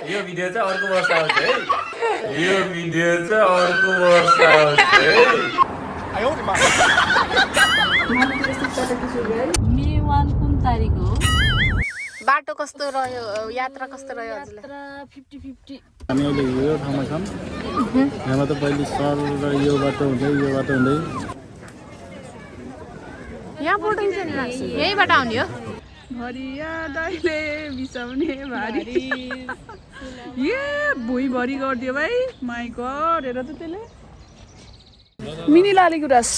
यो भिडियो चाहिँ अर्को वर्ष आउँछ है यो भिडियो चाहिँ अर्को वर्ष आउँछ है मे 1 कुन तारिक हो बाटो कस्तो रह्यो यात्रा कस्तो रह्यो हजुरलाई 50-50 हामी अहिले यो ठाउँमा छौँ यहाँ त पहिले सर र यो बाटो हुँदै यहाँबाट यहीँबाट आउने हो भरिया दाइले बिसाउने भारी ए भुइँभरि गरिदियो भाइ माई गड हेर त त्यसले मिनी लाली गुराँस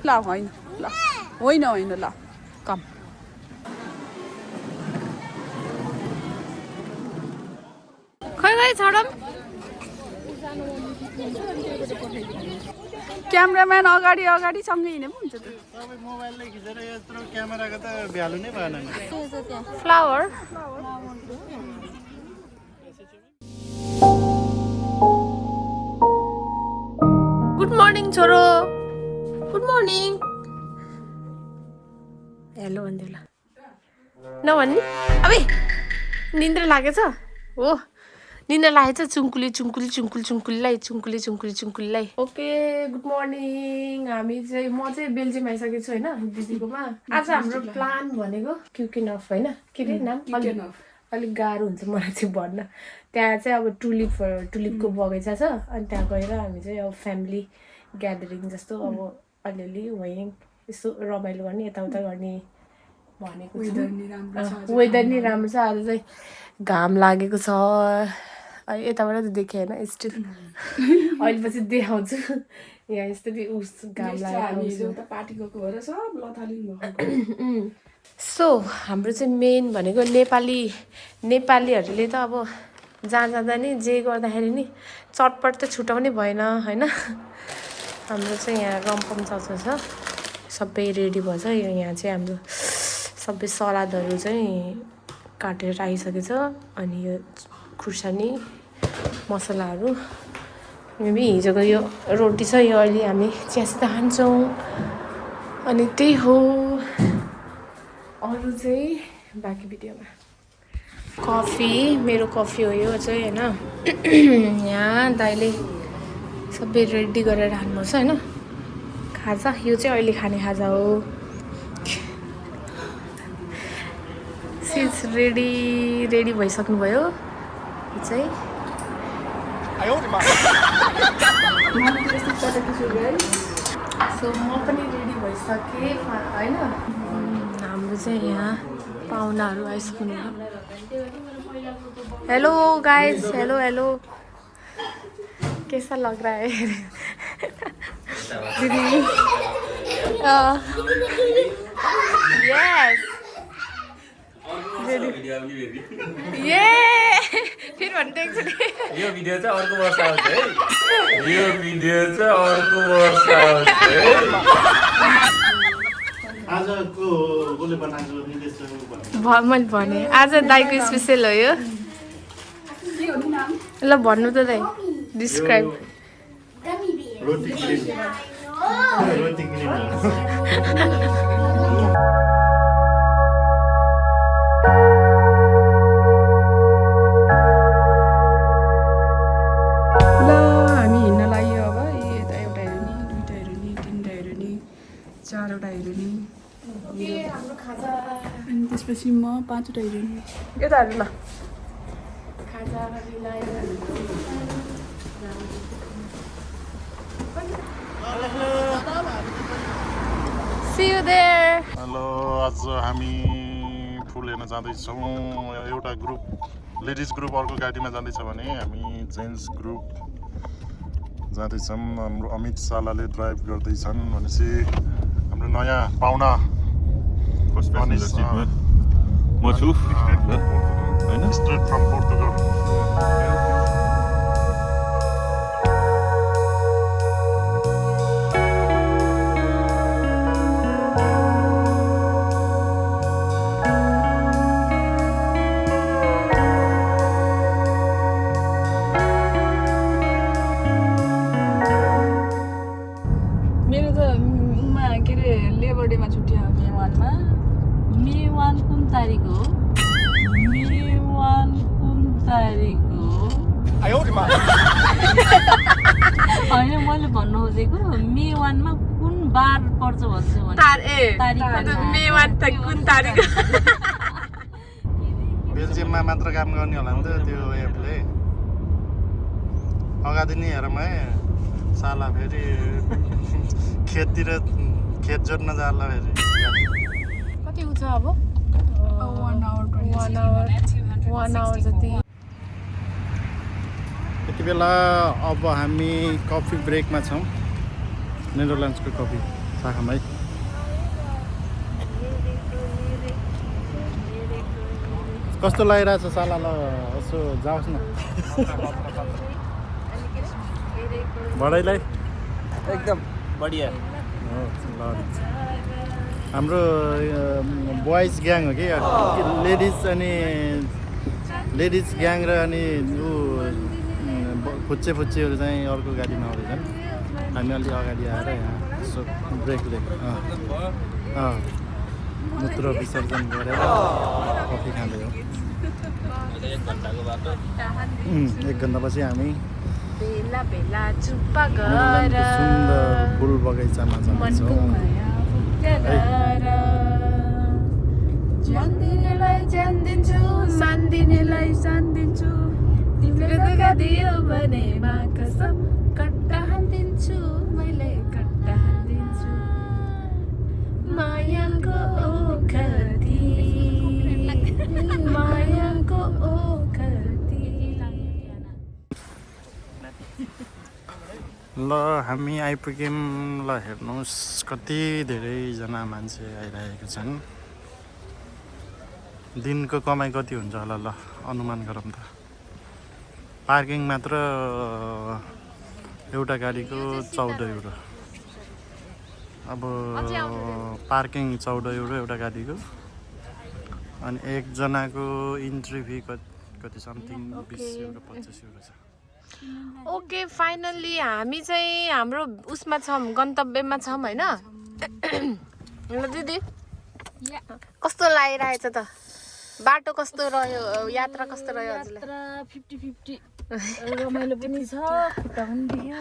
ल होइन ल होइन होइन ल कम खै खै छोडम क्यामराम्यान अगाडि अगाडि सँगै हिँडे पनि हुन्छ त मोबाइलले खिचेर यत्रो क्यामेराको त भ्यालु नै भएन फ्लावर गुड मर्निङ छोरो गुड मर्निङ हेलो भन्दियो ल नभन्ने अबे निन्द्रा लागेछ हो निन्द्रा लागेछ चुङ्कुलीलाई ओके गुड मर्निङ हामी चाहिँ म चाहिँ बेल्जियम आइसकेको छु होइन दिदीकोमा आज हाम्रो प्लान भनेको क्युकिन अफ होइन के अरे नाम अलिक गाह्रो हुन्छ मलाई चाहिँ भन्न त्यहाँ चाहिँ अब टुलिपको बगैँचा छ अनि त्यहाँ गएर हामी चाहिँ अब फ्यामिली ग्यादरिङ जस्तो अब अलिअलि वहीँ यसो रमाइलो गर्ने यताउता गर्ने भनेको वेदर नि राम्रो छ आज चाहिँ घाम लागेको छ यताबाट त देखेँ होइन स्टिल अहिले पछि देखाउँछु यहाँ यस्तै उस घाम लागेको सो हाम्रो चाहिँ मेन भनेको नेपालीहरूले त अब जहाँ जाँदा नि जे गर्दाखेरि नि चटपट त छुटाउनै भएन होइन हाम्रो चाहिँ यहाँ रम्पम चर्च छ सबै रेडी भएछ यहाँ चाहिँ हाम्रो सबै सलादहरू चाहिँ काटेर आइसकेको छ अनि यो खुर्सानी मसलाहरू मेबी हिजोको यो रोटी छ यो अहिले हामी चियासित खान्छौँ अनि त्यही हो अरू चाहिँ बाँकी भिडियोमा कफी मेरो कफी हो यो चाहिँ होइन यहाँ दाइले सबै रेडी गरेर राख्नुपर्छ होइन खाजा यो चाहिँ अहिले खाने खाजा हो सिज रेडी भइसक्नुभयो यो चाहिँ सो म पनि रेडी भइसकेँ होइन हाम्रो चाहिँ यहाँ पाहुनाहरू आइसक्नु हेलो गाइज हेलो कैसा लग रहा है दीदी यस ये फिर भन्दै एकचोटि यो भिडियो चाहिँ अर्को वर्ष आउँछ है यो भिडियो चाहिँ अर्को वर्ष आउँछ है आजको गोले बनाएको निर्देशक मैले भने आज दाइको स्पेसल हो यो ल भन्नु त दाइ डिस्क्राइब रोटी क्रिम अनि त्यसपछि म 5वटा हेरेँ यता हेर्नु न See you there. हेलो आज हामी फुल हेर्न जाँदैछौँ एउटा ग्रुप लेडिज ग्रुप अर्को गाडीमा जाँदैछ भने हामी जेन्ट्स ग्रुप जाँदैछौँ हाम्रो अमित सालाले ड्राइभ गर्दैछन् भनेपछि हाम्रो नयाँ पाहुना म छु हैन स्ट्रेट फ्रम पोर्तुगल 1 कुन तारिक हो? मे 1 कुन तारिक हो? होइन मैले भन्नु खोजेको मे 1 मा कुन बार पर्छ भन्छु भने तारिक मे 1 त कुन तारिक? बेल्जियममा मात्र काम गर्ने होला नि त त्यो एपले अगाडि नै हेरौँ है साला फेरि खेततिर खेत जोत्न जाला फेरि कति छ अब 1 आवर जति। यति बेला अब हामी कफी ब्रेकमा छौँ नेदरल्यान्ड्सको कफी शाखामा है। कस्तो लागिरहेछ साला ल यसो जाओस् न बढाइलाई एकदम बढिया हाम्रो बोइज ग्याङ हो कि लेडिज ग्याङ र अनि ऊ फुच्चेहरू चाहिँ अर्को गाडीमा आउँदैछन्। हामी अलि अगाडि आएर यहाँ यसो ब्रेक लिएको मूत्र विसर्जन गरेर कफी खाँदै हो। 1 घन्टापछि हामी बेला बेला चुप्पा नेदरल्यान्डको सुन्दर फुल बगैँचामा जान्छौँ। ज्यान दिनेलाई ज्यान दिन्छु, सान दिनेलाई सान दिन्छु, तिम्रो धोका दियो भनेमा कसम कट्टा हान्दिन्छु, मैले कट्टा हान्दिन्छु। मायाको ओखती मायाको ओखती। ल हामी आइपुग्यौँ। ल हेर्नुहोस् कति धेरैजना मान्छे आइरहेका छन्। दिनको कमाइ कति हुन्छ होला ल अनुमान गरौँ त। पार्किङ मात्र एउटा गाडीको 14 युरो। अब पार्किङ 14 युरो एउटा गाडीको अनि एकजनाको इन्ट्री फी कति समथिङ 20 युरो 25 युरो छ। ओके फाइनल्ली हामी चाहिँ हाम्रो उसमा छौँ गन्तव्यमा छौँ होइन। ल दिदी कस्तो लागिरहेछ त? बाटो कस्तो रह्यो? यात्रा कस्तो रह्यो हजुरलाई? यात्रा 50-50 रमाइलो पनि छ खुट्टा पनि दुख्यो।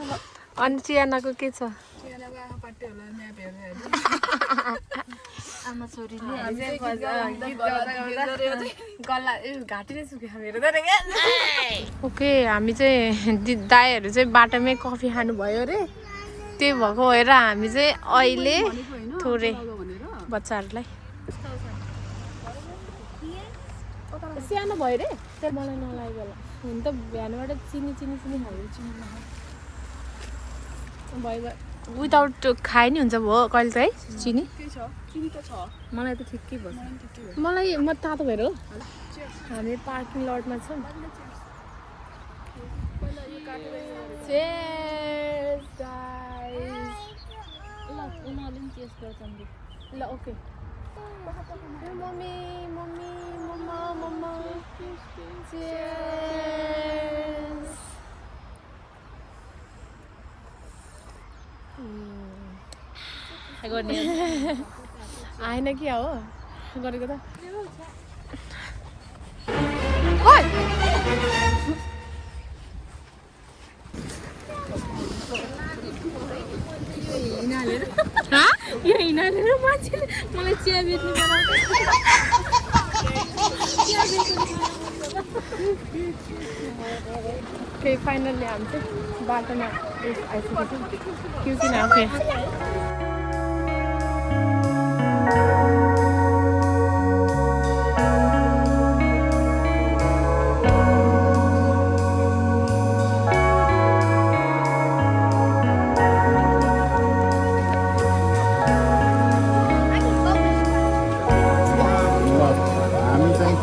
अनि चियानाको के छ? आमा छोरीले घाँटी नै सुक्यो मेरो त। ओके हामी चाहिँ दाइहरू चाहिँ बाटोमै कफी खानुभयो अरे, त्यही भएको भएर हामी चाहिँ अहिले थोरै बच्चाहरूलाई सानो भयो रे त्यहाँ मलाई नलागेको होला। हुन त बिहानबाट चिनी भयो विदाउट खाए नि हुन्छ भयो कहिले त है चिनी? मलाई त ठिकै भयो। मलाई म तातो भएर हो। हामी पार्किङ लटमा छौँ। Cheers guys. ल उनीहरूले पनि टेस्ट गर्छन् नि। ल ओके मम्मी Cheers. आएन क्या हो गरेको त? यो हिँडेर मान्छेले मलाई चिया बेच्नु ओके फाइनल्ली हामी चाहिँ बाटोमा आइसकेको छौँ किन आफै।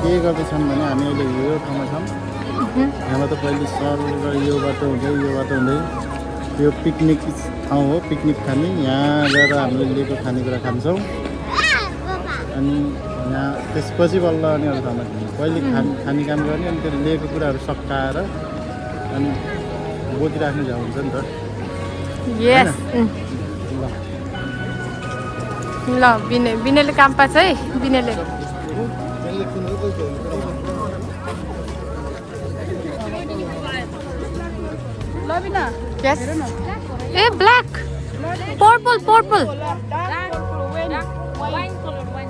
के गर्दैछौँ भने हामी अहिले यो ठाउँमा छौँ। यहाँबाट पहिले सर र यो बाटो हुँदै यो पिकनिक ठाउँ हो। पिकनिक खाने यहाँ गएर हामीले लिएको खानेकुरा खान्छौँ अनि यहाँ त्यसपछि बल्ल अनि अरू ठाउँमा खाने। पहिले खाने काम गर्ने अनि त्यो लिएको कुराहरू सकाएर अनि बोकिराख्ने जाउँ हुन्छ नि त। ल बिनेले काम पाछ है। बिनेले लबिना Yes. A black purple purple wine colour wine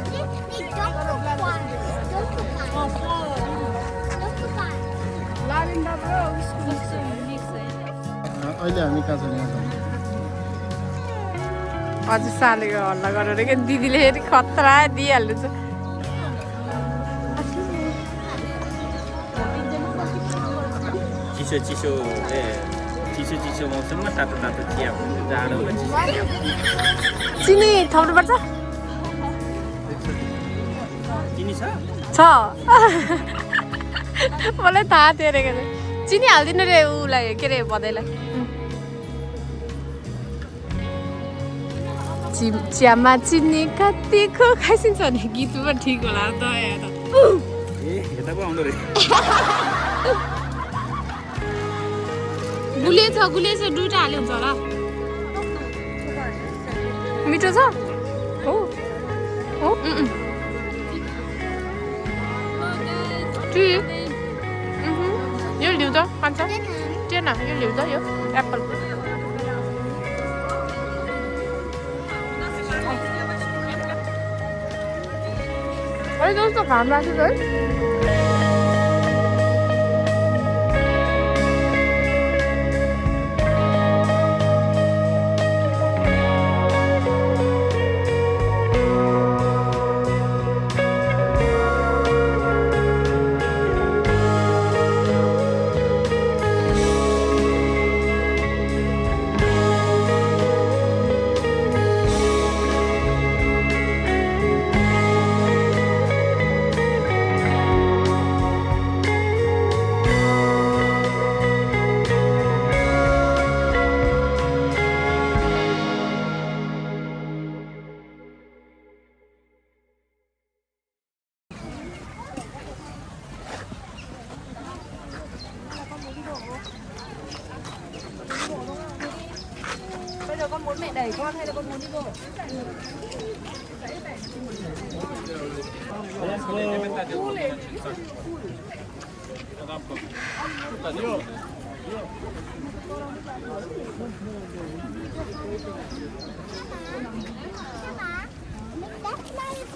अहिले हामी कहाँ छौँ यहाँ छौँ हजुर सालेको हल्ला गरेर के दिदीले फेरि खतरा दिइहाल्नु छ चिसो चिसो चिसो चिसो मौसममा तातो तातो चिया जाडोमा चिसो चिया चिनी थप्नुपर्छ चिनी छ छ मलाई थाहा थियो अरे चिनी हालिदिनु रे उसलाई के अरे भदैलाई चियामा चिनी कतिको खाइसिन्छ भने गीत पनि ठिक होला त ए यता पो आउँदो रहेछ गुलियो छ दुईटा हाल्यो हुन्छ होला मिठो छ हो हो यो लिउ त खान्छ टेन यो लिउ त यो एप्पल अरे जस्तो घाम लाग्छ है Bây giờ con muốn mẹ đẩy con hay là con muốn đi bộ?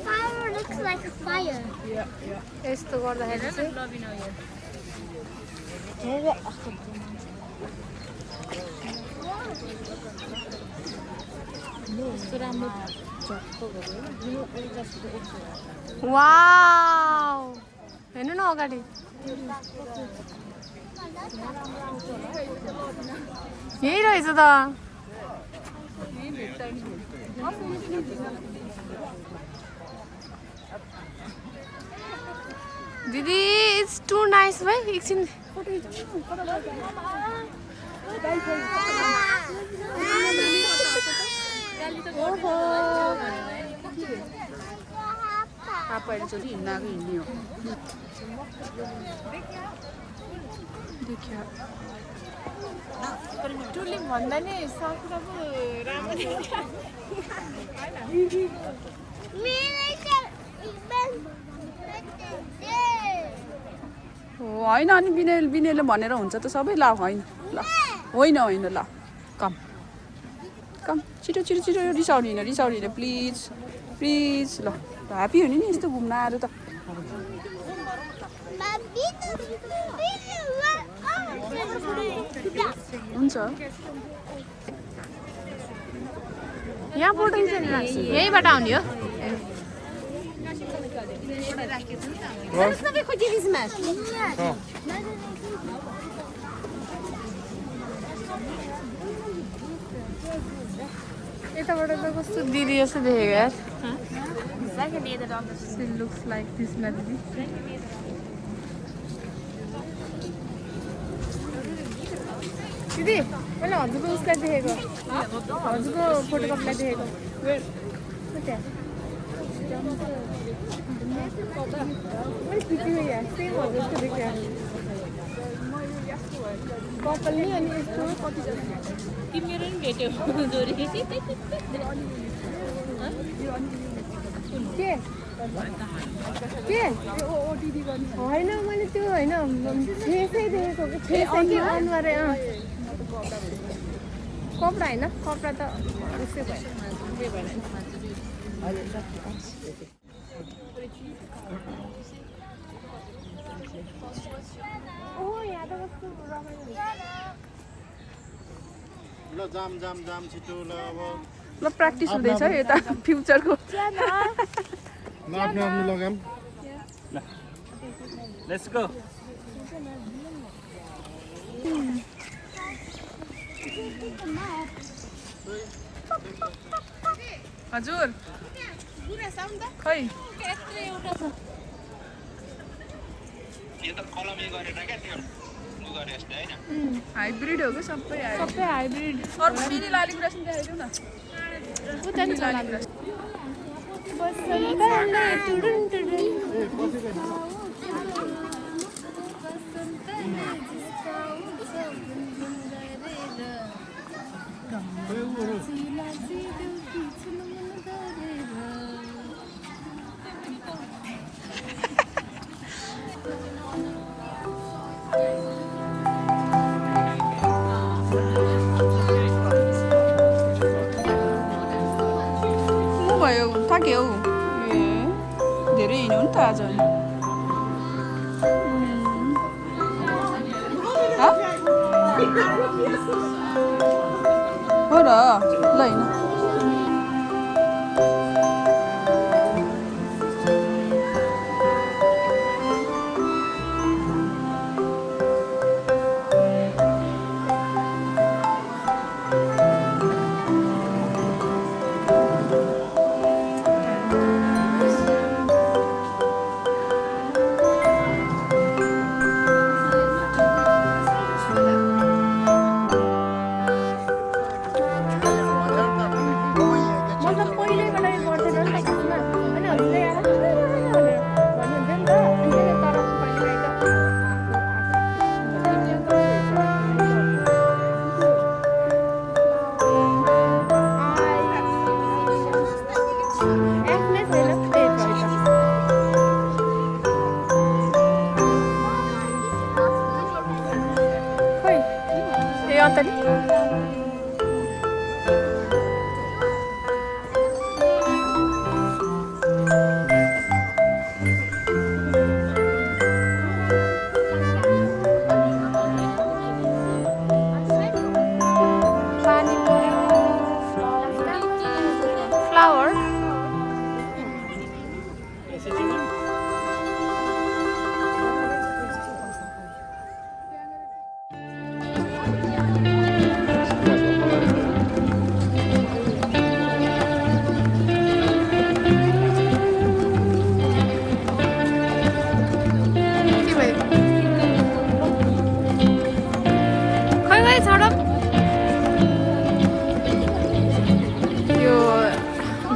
Fire looks like a fire. यस्तो गर्दाखेरि चाहिँ वाउ हेर्नु न अगाडि यही रहेछ त दिदी इट्स टु नाइस भाइ एकछिन पहिलोचोटि हिँड्न हिँड्ने हो टुलिङ भन्दा नि साकुराको राम्रो होइन अनि बिनेले भनेर हुन्छ त सबै ल होइन ल होइन होइन ल कम कम छिटो छिटो छिटो रिसाउने प्लिज प्लिज ल ह्याप्पी हुने नि यस्तो घुम्न आएर त हुन्छ यहाँ फोटो यहीँबाट आउने हो यताबाट त कस्तो दिदी जस्तो देखेको यार She looks like this maybe. दिदी मैले हजुरको उसलाई देखेको हजुरको फोटोकपीलाई देखेको मैले खिचेको यहाँ सेम हजुर जस्तो देखेँ कपाल नि अनि यस्तो तिमीहरू नि भेट्यौ जोरी के के होइन मैले त्यो होइन फेसै देखेको कि फेसै कि अनुहारै कपडा होइन कपडा त उसै भयो ल जाम जाम जाम छिटो ल अब ल प्र्याक्टिस हुँदैछ यता फ्युचरको ल आफ्नो आफ्नो लगाम लेट्स गो हजुर खै हाइब्रिड हो कि सबै हाइब्रिड अर्को मिनी लालीगुराँस देखाइदेऊ न मिनी लालीगुराँस भयो थाक्यो ए धेरै हिँड्यो नि त आज हो र ल हिँड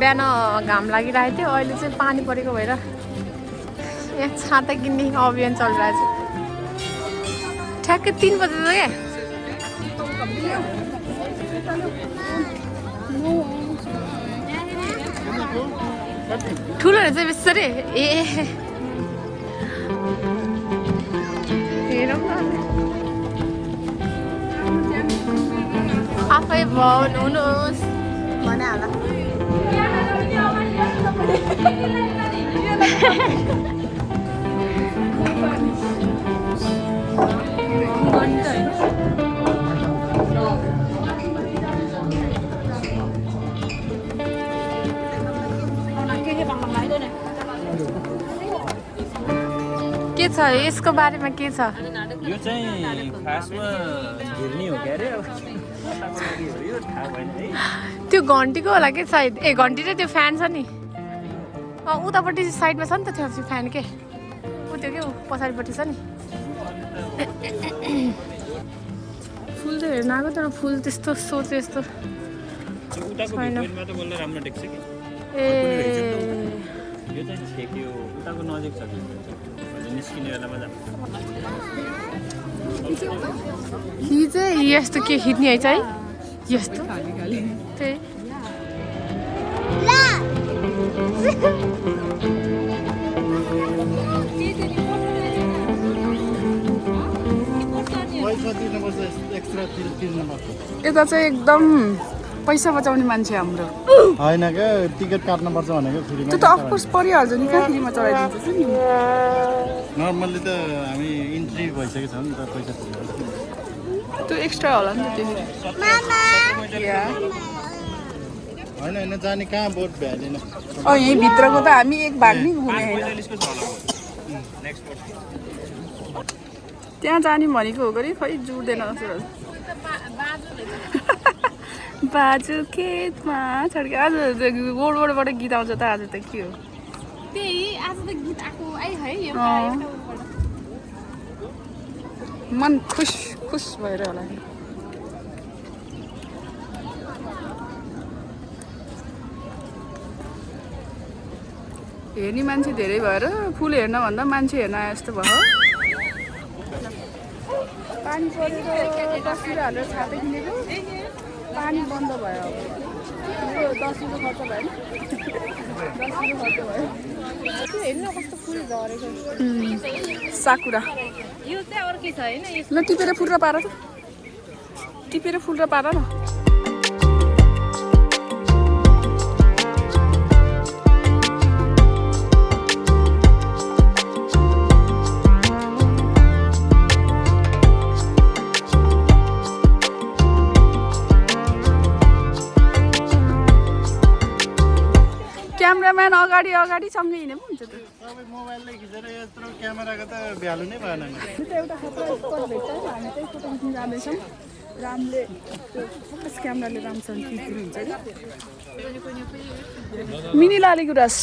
बिहान घाम लागिरहेको थियो अहिले चाहिँ पानी परेको भएर यहाँ छाता किन्ने अभियान चलिरहेछ ठ्याक्कै 3 बजे त क्या ठुलो रहेछ बिस्तारै ए हेरौँ न आफै भवन हुनुहोस् भने होला के छ यसको बारेमा के छ यो चाहिँ खासमा घिर्नी हो क्या रे अब यो थाहा भएन है त्यो घन्टीको होला के सायद ए घन्टी र त्यो फ्यान छ नि उतापट्टि साइडमा छ नि त त्यो फ्यान के ऊ त्यो के पछाडिपट्टि छ नि फुल त हेर्न आएको तर फुल त्यस्तो सोचे यस्तो छैन ए यो चाहिँ छेक्यो उताको नजिक छ निस्किने बेलामा हिजो यस्तो के खिच्ने है चाहिँ यस्तो त्यही पैसा दिनुपर्छ एक्स्ट्रा तिर्नुपर्छ यता चाहिँ एकदम पैसा बचाउने मान्छे हाम्रो होइन क्या टिकट काट्नुपर्छ भनेको फ्रीमा त्यो त अफकोर्स परिहाल्छ नि कहाँ फ्रीमा चढाइदिन्छ नि नर्मल्ली त हामी इन्ट्री भइसकेको छ नि त पैसा तिरेर त्यो एक्स्ट्रा होला नि त त्यो या होइन जाने कहाँ बोट भ्याएन यहीँ भित्रको त हामी एक भाग नि घुमे होइन त्यहाँ जाने भनेको हो गरी खै जुट्दैन जस्तो बाजु खेतमा छड्के आज गोडबाट गीत आउँछ त आज त के हो त्यही आज त गीत आएको आइ है मन खुस खुस भएर होला नि हेर्ने मान्छे धेरै भएर फुल हेर्न भन्दा मान्छे हेर्न आए जस्तो भयो पानी परेर तस्बिर हालेर छाते किनेको पानी बन्द भयो यो 10 रुपियाँ खर्च भएन 10 रुपियाँ खर्च भयो हेर्नु कस्तो फुल झरेको साकुरा यो चाहिँ अर्कै छ हैन ल टिपेर फुल र पार त टिपेर फुल र पार न क्यामेराम्यान अगाडि अगाडि सँगै हिँडे पो हुन्छ त सबै मोबाइलले खिचेर यत्रो क्यामेराको त भ्यालु नै भएन नि एउटा खतरा स्पट भेट्छ हामी चाहिँ फोटो खिच्न जाँदैछौँ रामले त्यो फोकस क्यामेराले राम्रोसँग खिचिदिनुहुन्छ कि मिनी लालीगुराँस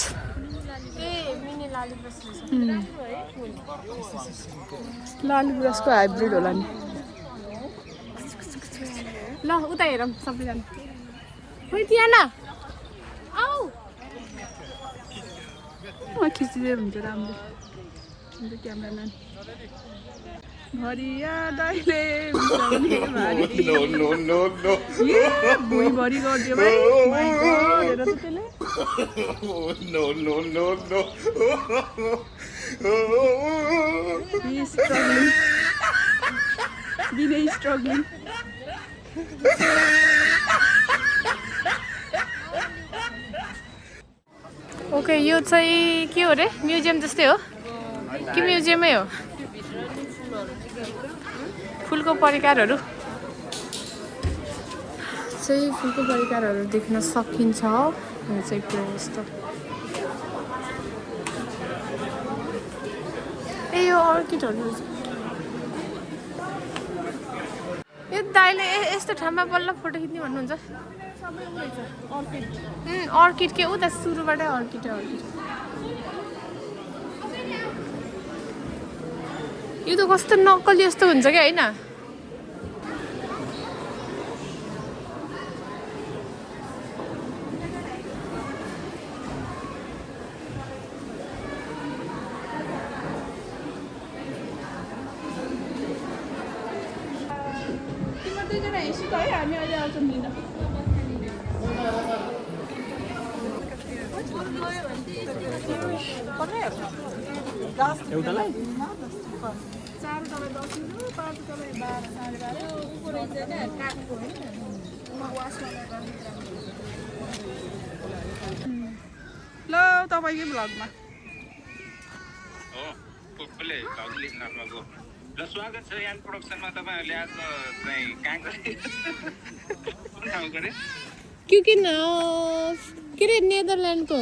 लालीगुराँसको हाइब्रिड होला नि ल उता हेरौँ सबैजना खोइ त्यहाँ आऊ खिचिदिएर हुन्छ राम्रो अन्त क्यामेराम्यान भरिया दाइले भुइँभरि गरिदियो भाइ हेर त त्यसले स्ट्रगलिङ ओके यो चाहिँ के हो रे म्युजियम जस्तै हो कि म्युजियमै हो फुलको परिकारहरू चाहिँ फुलको परिकारहरू देख्न सकिन्छ यो चाहिँ पुरा यस्तो ए यो अर्किडहरू यो दाइले यस्तो ठाउँमा बल्ल फोटो खिच्ने भन्नुहुन्छ अर्किड के उता सुरुबाटै अर्किड यो त कस्तो नक्कली जस्तो हुन्छ क्या होइन हामी अहिले आउँछौँ लिन एउटालाई ल तपाईँकै भ्लगमा कसले भ्लग लिनु भएको ल स्वागत छ यान प्रोडक्सनमा तपाईँहरूले आज चाहिँ कहाँ गरे कुन ठाउँ गरे के अरे नेदरल्यान्डको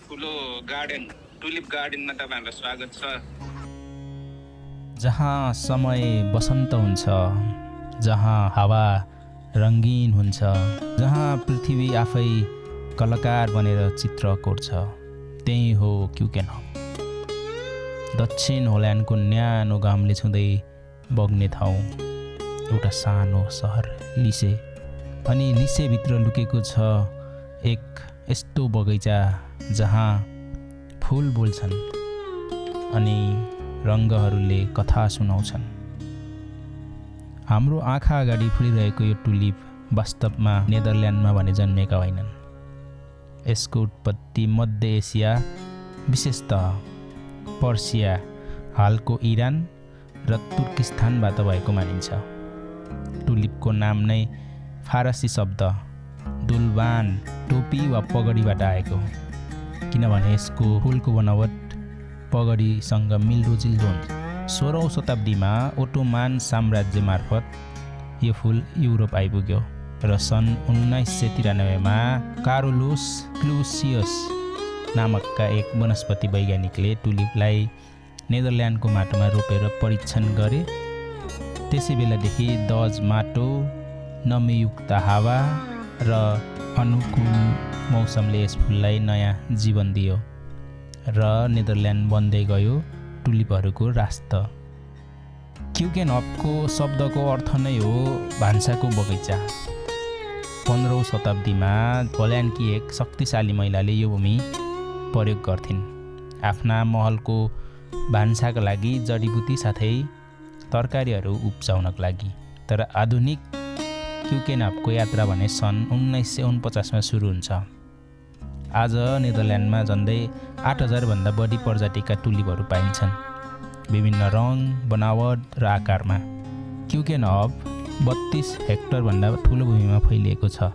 ठुलो गार्डन टुलिप गार्डनमा तपाईँहरूलाई स्वागत छ जहाँ समय बसन्त हुन्छ जहाँ हावा रङ्गीन हुन्छ जहाँ पृथ्वी आफै कलाकार बनेर चित्र कोर्छ त्यही हो क्युकेन दक्षिण होल्यान्डको न्यानो घामले छुँदै बग्ने ठाउँ एउटा सानो सहर लिसे अनि लिसेभित्र लुकेको छ एक यस्तो बगैँचा जहाँ फुल बोल्छन् अनि रङ्गहरूले कथा सुनाउँछन् हाम्रो आँखा अगाडि फुलिरहेको यो टुलिप वास्तवमा नेदरल्यान्डमा भने जन्मेका होइनन् यसको उत्पत्ति मध्य एसिया विशेषतः पर्सिया हालको इरान र तुर्किस्तानबाट भएको मानिन्छ। टुलिपको नाम नै फारसी शब्द दुल्बान टोपी वा पगडीबाट आएको, किनभने यसको फुलको बनावट पगडीसँग मिल्दोजुल्दो हुन्छ। 16औं शताब्दीमा ओटोमान साम्राज्य मार्फत यो फुल युरोप आइपुग्यो र सन् 1993मा कारोलुस क्लुसियस नामकका एक वनस्पति वैज्ञानिकले टुलिपलाई नेदरल्यान्डको माटोमा रोपेर परीक्षण गरे। त्यसै बेलादेखि दज माटो, नमीयुक्त हावा र अनुकूल मौसमले यस फुललाई नयाँ जीवन दियो र नेदरल्यान्ड बन्दै गयो टुलिपहरूको राष्ट्र। क्युकेनहफको शब्दको अर्थ नै हो भान्साको बगैँचा। 15औं शताब्दीमा होल्यान्डकी एक शक्तिशाली महिलाले यो भूमि प्रयोग गर्थिन् आफ्ना महलको भान्साका लागि, जडीबुटी साथै तरकारीहरू उब्जाउनका लागि। तर आधुनिक क्युकेनहफको यात्रा भने सन् 1949मा सुरु हुन्छ। आज नेदरल्यान्डमा झन्डै 8000 भन्दा बढी प्रजातिका टुलिपहरू पाइन्छन्, विभिन्न रङ, बनावट र आकारमा। क्युकेनहफ 32 हेक्टरभन्दा ठुलो भूमिमा फैलिएको छ।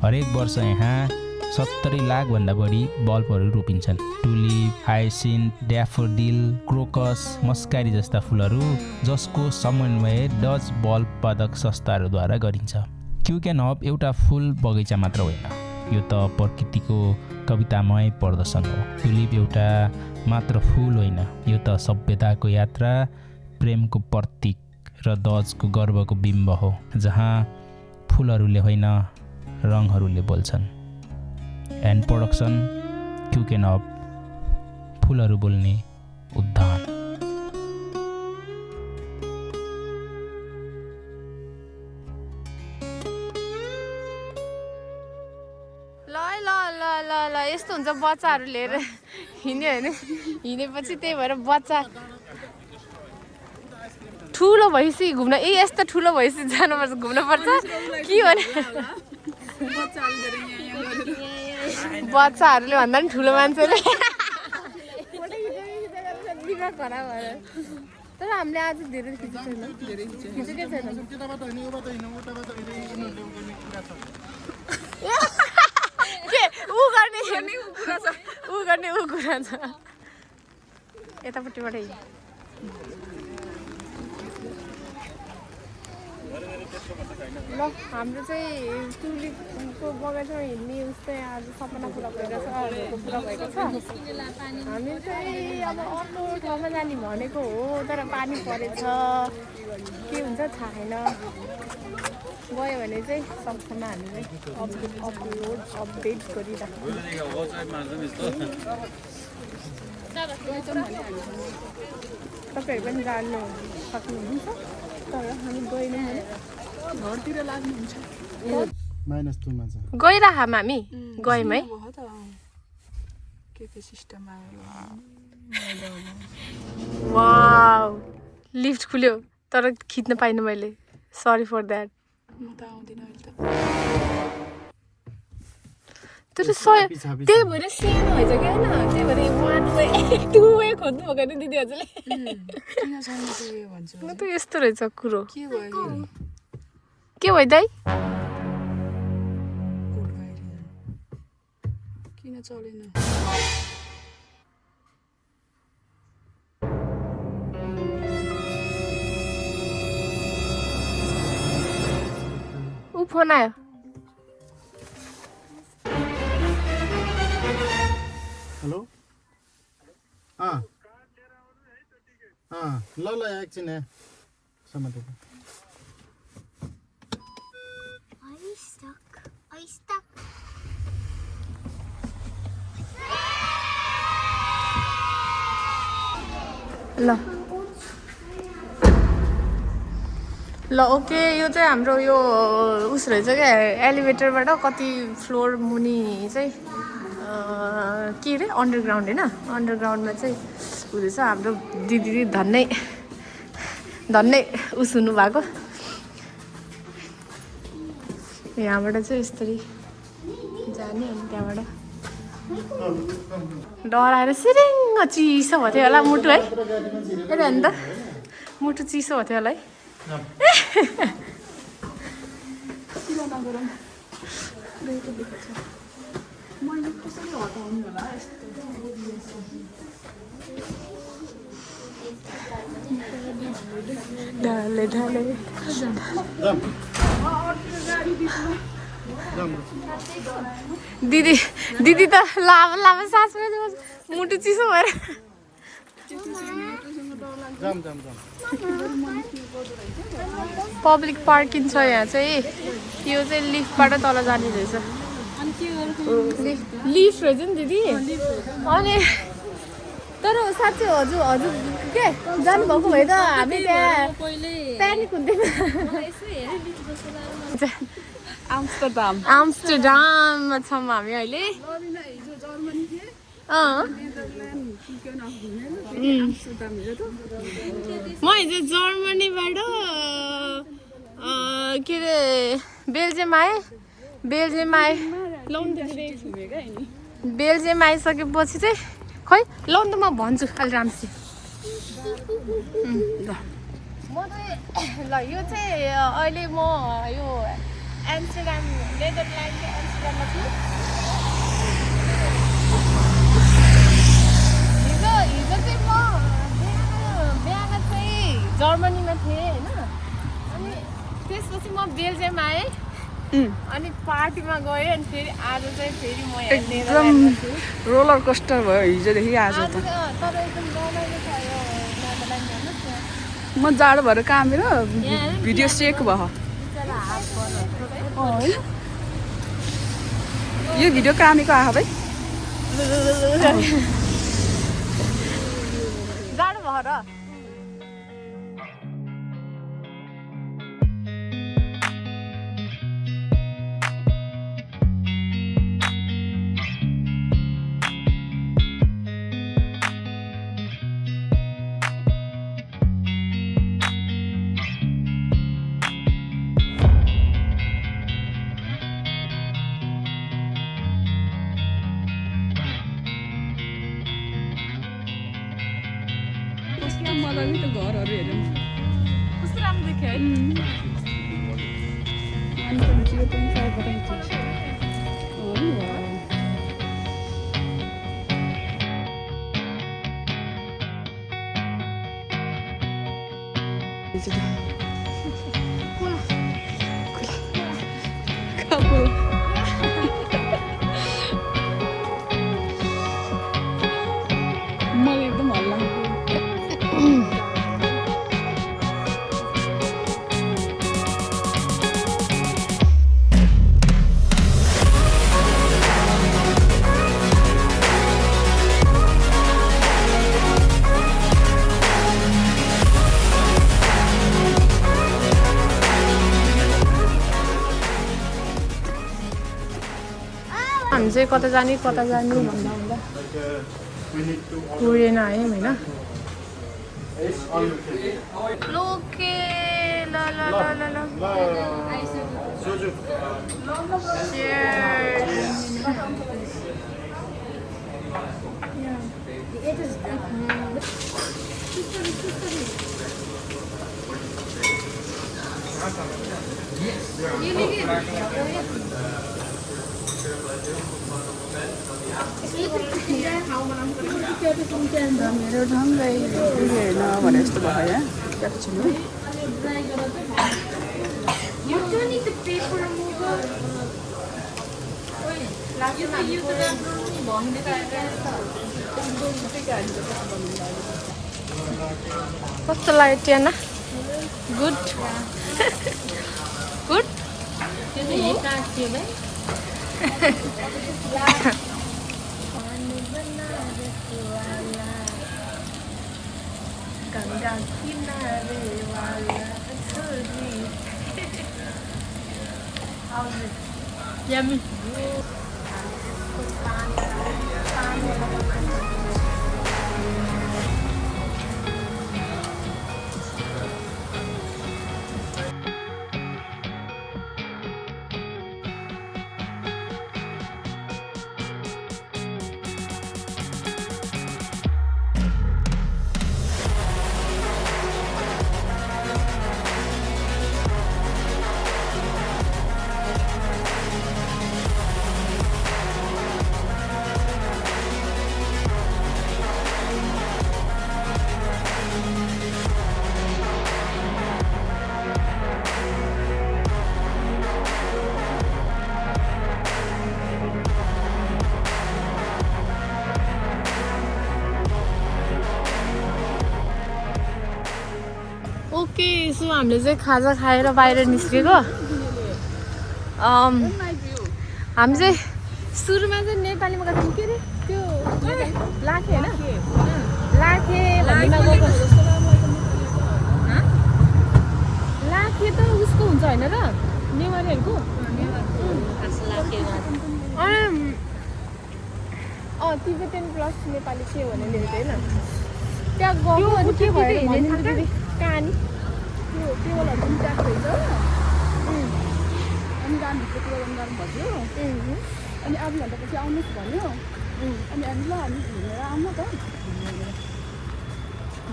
हरेक वर्ष यहाँ 70 लाख भन्दा बढी बल्बहरू रोपिन्छन्। टुलिप, हाइसिन्थ, ड्याफोडिल, क्रोकस, मस्कारी जस्ता फुलहरू जसको समन्वय डच बल्ब उत्पादक संस्थाहरूद्वारा गरिन्छ। क्युकेनहफ एउटा फुल बगैँचा मात्र होइन, यो त प्रकृतिको कवितामय प्रदर्शन हो। टुलिप एउटा मात्र फुल होइन, यो त सभ्यताको यात्रा, प्रेमको प्रतीक र डचको गर्वको बिम्ब हो, जहाँ फुलहरूले होइन रङहरूले बोल्छन्। एन्ड प्रोडक्सन क्युकेनहफ, फुलहरू बोल्ने उद्यान। ल यस्तो हुन्छ बच्चाहरू लिएर हिँड्यो होइन, हिँडेपछि त्यही भएर बच्चा ठुलो भएपछि घुम्न यस्तो ठुलो भएपछि जानुपर्छ, घुम्नुपर्छ के भने बच्चाहरूले भन्दा पनि ठुलो मान्छेले दिमाग खराब भएर। तर हामीले आज धेरै खिचेको छैन। ऊ गर्ने कुरा छ यतापट्टिबाट ल। हाम्रो चाहिँ टुलिपको बगैँचामा हिँड्ने उस्तै आज सपना पुरा भइरहेछ, पुरा भएको छ। हामी चाहिँ अब अर्को ठाउँमा जाने भनेको हो, तर पानी परेछ, के हुन्छ थाहा छैन। गयो भने चाहिँ सक्छौँ हामीले अपडेट गरिराख्छौँ। तपाईँहरू पनि जानु सक्नुहुन्छ, तर हामी गएन भने घरतिर लाग्नुहुन्छ। -2 छ। गइराखौँ हामी, गयौँ है। वाउ, लिफ्ट खुल्यो तर खिच्न पाइनँ मैले, सरी फर द्याट। तर त्यही भएर सानो भएछ कि होइन, त्यही भएर 1 वे 2 वे खोज्नु भएको नि दिदी हजुरले। म त यस्तो रहेछ कुरो। के भयो दाइ? किन चलेन? ऊ फोन आयो। हेलो ल एकछिन समातेको। ल ओके, यो चाहिँ हाम्रो यो उस रहेछ क्या, एलिभेटरबाट कति फ्लोर मुनि चाहिँ के अरे अन्डरग्राउन्ड होइन, अन्डरग्राउन्डमा चाहिँ हुँदैछ। हाम्रो दिदी धन्नै उस हुनुभएको। यहाँबाट चाहिँ यस्तरी जाने, अनि त्यहाँबाट डराएर सिरिङ्ग चिसो भएको थियो होला मुटु है। हेर अन्त मुटु चिसो हो थियो होला है ढाले ढाले दिदी दिदी त लामो लामो सास मुटु चिसो भएर पब्लिक पार्किङ छ यहाँ चाहिँ यो चाहिँ लिफ्टबाट तल जाने रहेछ लिफ्ट रहेछ नि दिदी अनि तर साँच्चै हजुर के जानुभएको भए त हामी त्यहाँ प्यानिक हुन्थेन आम्स्टरडाममा छौँ हामी अहिले म हिजो जर्मनीबाट के अरे बेल्जियम आइसकेपछि चाहिँ खै लौ त म भन्छु अलि राम्ररी म चाहिँ ल यो चाहिँ अहिले म यो एम्स्टरडाम नेदरल्यान्डको एम्स्टरडाममा छु हिजो चाहिँ म बिहान चाहिँ जर्मनीमा थिएँ होइन अनि त्यसपछि म बेल्जियम आएँ अनि पार्टीमा गएँ अनि फेरि आज चाहिँ फेरि म एकदम रोलर कोस्टर भयो हिजोदेखि आज त तर एकदम रमाइलो छ यो नेदरल्यान्ड हेर्नुहोस् न म जाडो भएर कामेर भिडियो सेक भयो यो भिडियो कामेको आहा भाइ जाडो भएर मजाले त घरहरू हेरौँ कस्तो राम्रो देख्यो है मलाई एकदम हल्ला हामी चाहिँ कता जाने भन्दा भन्दा कुरेन आयौँ होइन लोके ल ल ल ल ल मेरो ढङ्गै हेर्न भने जस्तो भयो यहाँ क्याप्चुनो कस्तो लाग्यो टियाना गुड गुड गंगा किनारे वाला छोरी यम्मी ओके सो हामीले चाहिँ खाजा खाएर बाहिर निस्केको हामी चाहिँ सुरुमा चाहिँ नेपालीमा गर्दा के अरे त्यो लाखे होइन लाखे भन्नेमा गएको लाखे त उसको हुन्छ होइन र नेवारीहरूको तिब्बतन प्लस नेपाली के भने लिएको होइन त्यहाँ गएको अनि के भएर कहानी त्यो टेबलहरू पनि ट्याक्क रहेछ अनि रामभित्र प्रोग्राम गर्नु भन्यो अनि आधी घन्टापछि आउनुहोस् भन्यो अनि हामी ल हामी घुमेर आउनु त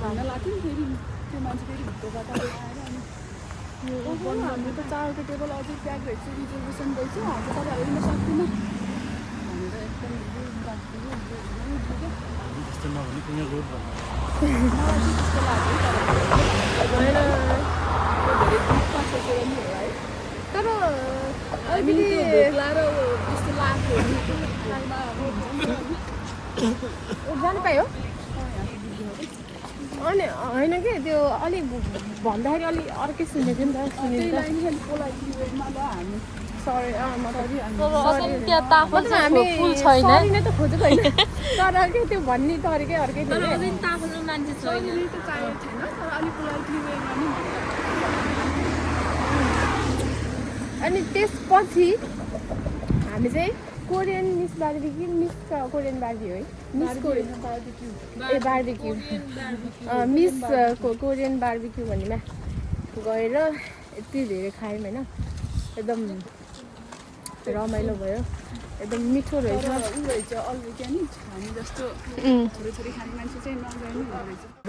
भन्न लाग्यो नि फेरि त्यो मान्छे फेरि भित्रबाट आएर अनि हाम्रो त 4वटा टेबल अझै प्याक रहेछ रिजर्भेसन रहेछ हामी तपाईँहरू लिन सक्दिनँ भनेर एकदम त्यस्तो नभने कुनै रोड भन्नु त्यस्तो लाग्यो तर हामीले ढोक्ला र त्यस्तो लाग्यो जानु पायो अनि होइन कि त्यो अलिक भन्दाखेरि अलिक अर्कै सुनेको नि त सरी हामी सरी नै त खोजेको होइन तर के त्यो भन्ने तरिकै अर्कै थियो मान्छे छैन अनि त्यसपछि हामी चाहिँ Korean miss barbecue miss Korean barbecue है मिस कोरियन ए बार्बिक्यू मिस कोरियन बार्बिक्यू भन्नेमा गएर यति धेरै खायौँ होइन एकदम रमाइलो भयो एकदम मिठो रहेछ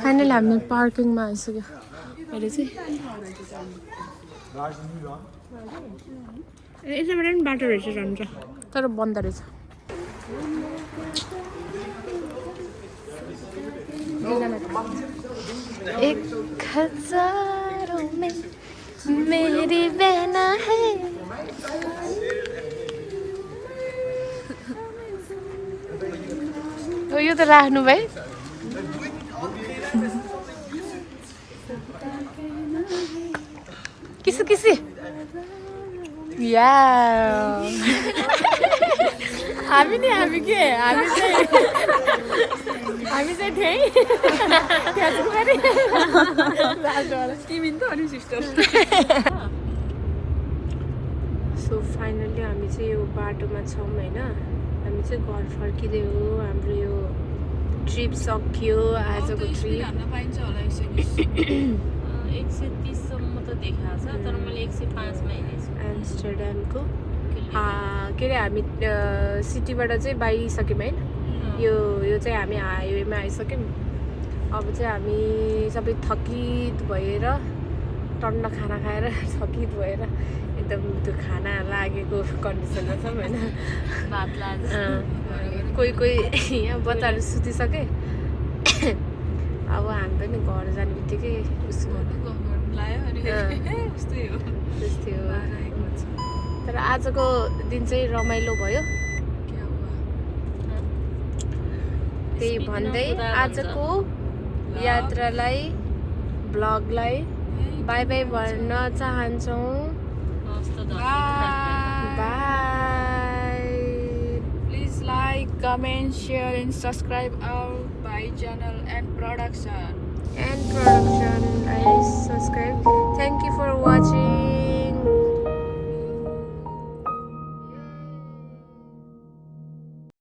फाइनली हामी पार्किङमा आइसक्यो अहिले चाहिँ यताबाट पनि बाटो रहेछ जान्छ तर बन्द रहेछ एक हजारों में मेरी बहना है यो त राख्नु भाइ किसी किसी या हामी नि हामी के हामी चाहिँ थियौँ तिमी त अनि सिस्टर सो फाइनली हामी चाहिँ यो बाटोमा छौँ होइन हामी चाहिँ घर फर्किँदै हो हाम्रो यो ट्रिप सकियो आजको ट्रिप 130सम्म त देखाएको छ तर मैले 105मा हेरेको छु एम्स्टरड्यामको के अरे हामी सिटीबाट चाहिँ बाहिरिसक्यौँ है यो चाहिँ हामी हाइवेमा आइसक्यौँ अब चाहिँ हामी सबै थकित भएर टन्न खाना खाएर थकित भएर एकदम त्यो खाना लागेको कन्डिसनमा छौँ होइन भात लाग्छ कोही यहाँ बच्चाहरू सुतिसके अब हामी पनि घर जाने बित्तिकै त्यस्तै हो तर आजको दिन चाहिँ रमाइलो भयो त्यही भन्दै आजको यात्रालाई ब्लगलाई बाई बाई भन्न चाहन्छौँ Bye. Please like, comment, share, and subscribe our Bye channel and production. I subscribe. Thank you for watching.